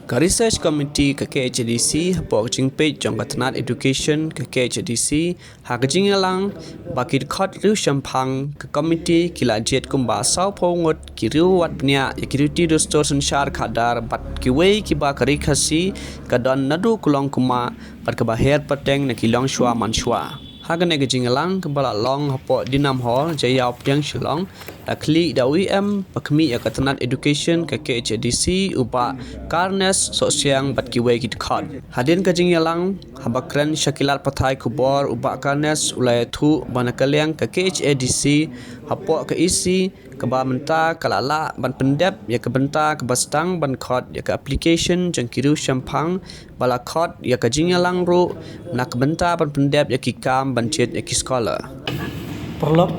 Ka research committee ka KHDC hapok jingpei jong katnat education ka KHDC ha ka jingalang bakit khot riu shampang ka committee kila jet kumba sau pongot ki riu wat bnya security restore sanshar khadar bat ki wei ki ba kari khasi ka don nadu kulong kuma pat ka ba her pateng na kilong shwa man shwa Hagan ke jingalang kembala long hapo dinam hall jaya optiang shilong dakli da UM pakmi ya katanat education ke KHDC upa karnes sosyang batkiwe kit khad hadin ke jingalang habakran shakilat pathai kubor upa karnes ulai thu banakaliang ke KHDC hapo ke isi keba menta kalala ban pendep ya ke benta ke bastang ban khod ya ke application jangkiru shampang bala khod ya ke jingalang ru nak benta ban pendep ya ki kam bancet ya ki sekolah perlok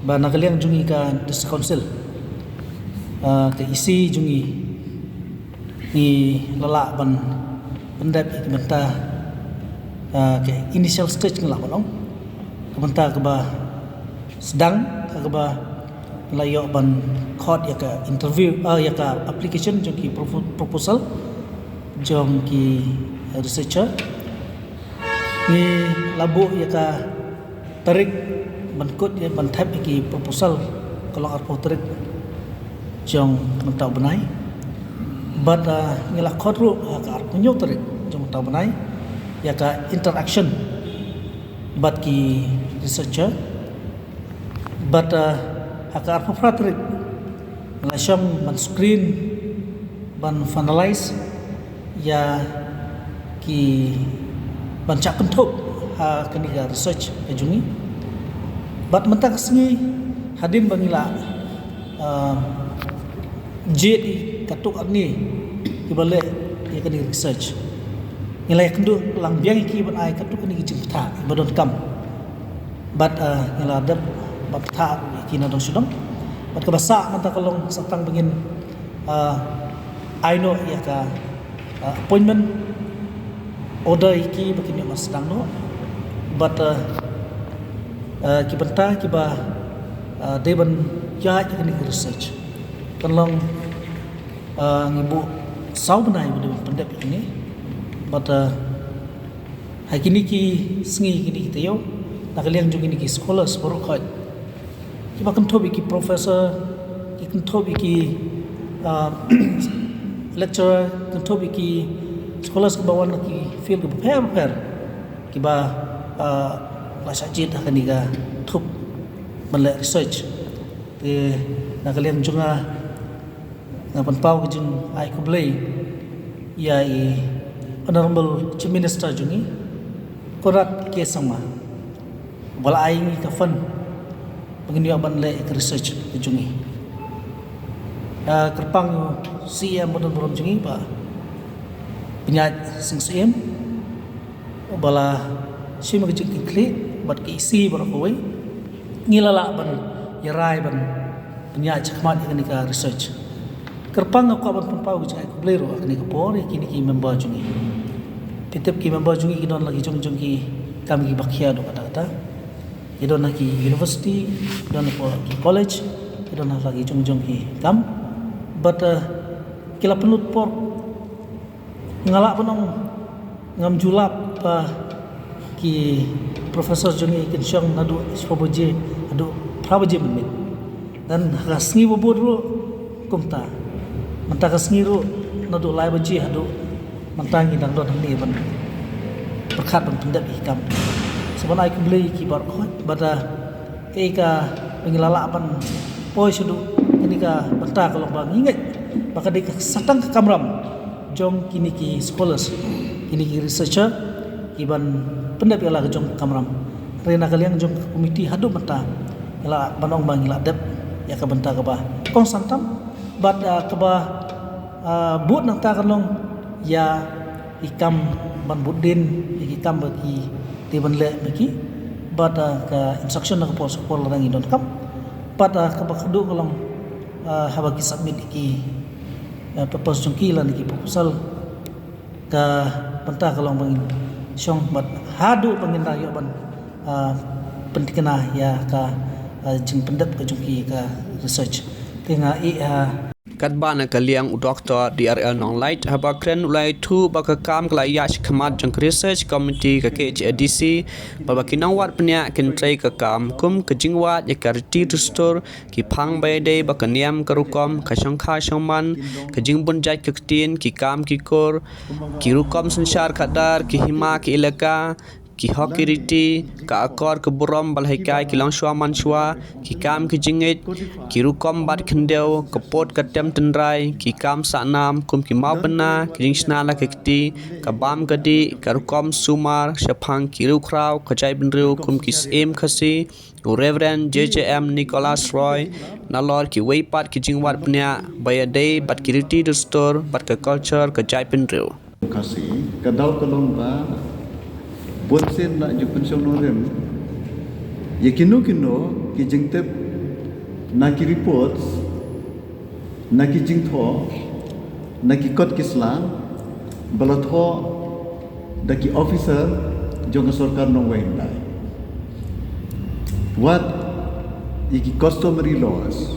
ba nakaliang jungi ka dis council ke isi jungi ni lala ban pendep ya ke benta ke initial stage ngelak balong ke benta ke ba sedang ke ba layo ban khod ya ka interview ya ka application jong ki proposal jong ki researcher ni labu ya ka tarik ban kod ya ban type ki proposal kalau arpo tarik jong mentau benai but ngila khod ru ka arpo nyo tarik jong mentau benai ya ka interaction but ki researcher but akar papratrik lasyam ban screen ban finalize ya ki ban cak kentuk ha keniga research ajungi bat mentak sengi hadim bangila jet katuk ni kibale ya keni research nilai kendu lang biang ki ban ai katuk ni jingta badon kam bat ngila dab bat tha kina dong sudong bat ka basa manta kalong satang bengin aino ya ka appointment order iki begini mas sedang no bat ki benta ki ba deban ja ni research kalong ngibu sau benai bedu pendep ini bat hakini ki sengi kini kita yo nakaliang jungi ni ki scholars baru khaj ki bakam thobi ki professor ki thobi ki lecturer ki thobi ki scholars ke bawan ki field ke pair ki ba la sajid akan diga thup mele research te nakalian junga ngapan pau ke jung ai ko blai ya i honorable chief minister jungi korat ke sama wala ai ni ka fan pengini ban le research jungi kerpang CM bodon jungi pa penyat sing CM bala si magjik kli bat ki isi bar koi ngilala ban yarai ban penyat chakmat ni ka research kerpang ko ban pau jai ko blero ni ka por kini ki member jungi tetep ki member jungi ki don lagi jong ki kami ki bakhia do kata idon ki university idon ki college idon lagi jong ki kam but kila penut por ngalak penong ngam julap ki professor jongi kin syang nadu ispoboje adu praboje menit dan rasngi bobodro kumta manta rasngi ro nadu lai boje adu mantangi dang don ni ban perkhat ban pendap ikam sebenarnya aku beli kibar khot bada keika pengilala ban poi sudu ini ka benta kalau bang ingat maka di satang ke kamram jong kini ki scholars kini ki researcher kiban pendap ala jong kamram rena kaliang jong komiti hadu mata ala banong bang ila dep ya ka benta ka ba kong santam bad ka ba but nang ta kalong ya ikam ban budin ikam bagi tiban le bagi bada ka instruction na ko support lang idon kam bada ka bakdu kolong habagi submit iki proposal jungki lan iki proposal ka benta kolong bangin syong bat hadu bangin rayo ban pentikna ya ka jing pendap ka jungki ka research tinga kat bana kaliang Dr. DRL Nonglight haba kren ulai thu baka kam kala yash khamat jang research committee ka KHDC baba kinang wat pnya kin trai ka kam kum ka jingwat ya karti to store ki phang bai dei baka niam karukom ka shangkha shangman ka jingbun jai ka tin ki kam ki kor ki rukom sanshar khadar ki hima ki ilaka ki hokiriti ka akor ke buram balhaikai ki langshwa manshwa ki kam ki jingit ki rukom bat khendeu ka pot ka tem tendrai ki kam sanam kum ki mau bena ki jingsna la kekti ka bam gadi ka rukom sumar shaphang ki rukrau ka jai benru kum ki sem khasi Reverend JJM Nicholas Roy nalor ki weipat ki jingwat pnya bayadei bat ki riti to store bat ka culture ka jai benru kasih kadal kalong ba Bonsen nak jumpa sonorem. Ya kino ki jengtep naki reports, naki jengtho, naki kot kislang, balatho daki officer jong sarkar no wain dai. What iki customary laws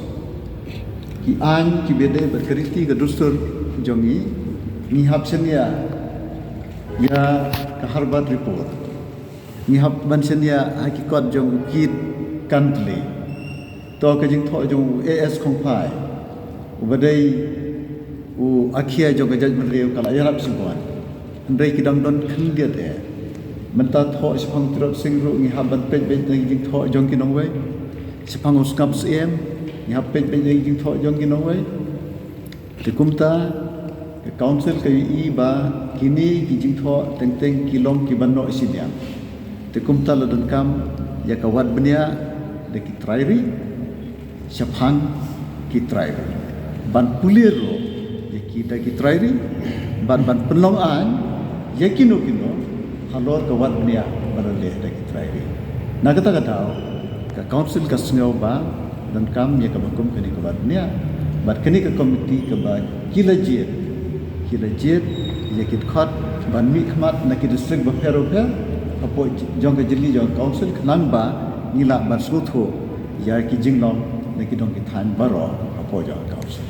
ki an ki bede berkeriti ke dustur jongi ni hapsenia ya ke Harvard report ni hab bansenia hakikat jong kit country to ke jing tho jong AS khongpai ubadai u akhia jong judgment reu kala yarap singwan ndai kidam don khndiat e menta tho sipang trot singru ni hab ban pej pej jing tho jong kinong wei sipang uskap sem ni hab pej pej jing tho jong kinong wei tikumta ke council ke i ba kini ki jing tho teng teng kilom ki banno isinya tikum tala dan kam ya kawat benia de ki trairi shaphang ki trairi ban puliro ya ki da ki trairi ban penlong an ya kino halor kawat benia barale de ki trairi na kata ka council ka sngau ba dan kam ya ka bakum kini kawat benia bat kini ka komiti ka ba kilajet ya ki khat ban mi khmat na ki district ba phero apo jong ke jili jong council khnang ba ngila ban sutho ya ki jinglom na ki dong ki than baro apo jong council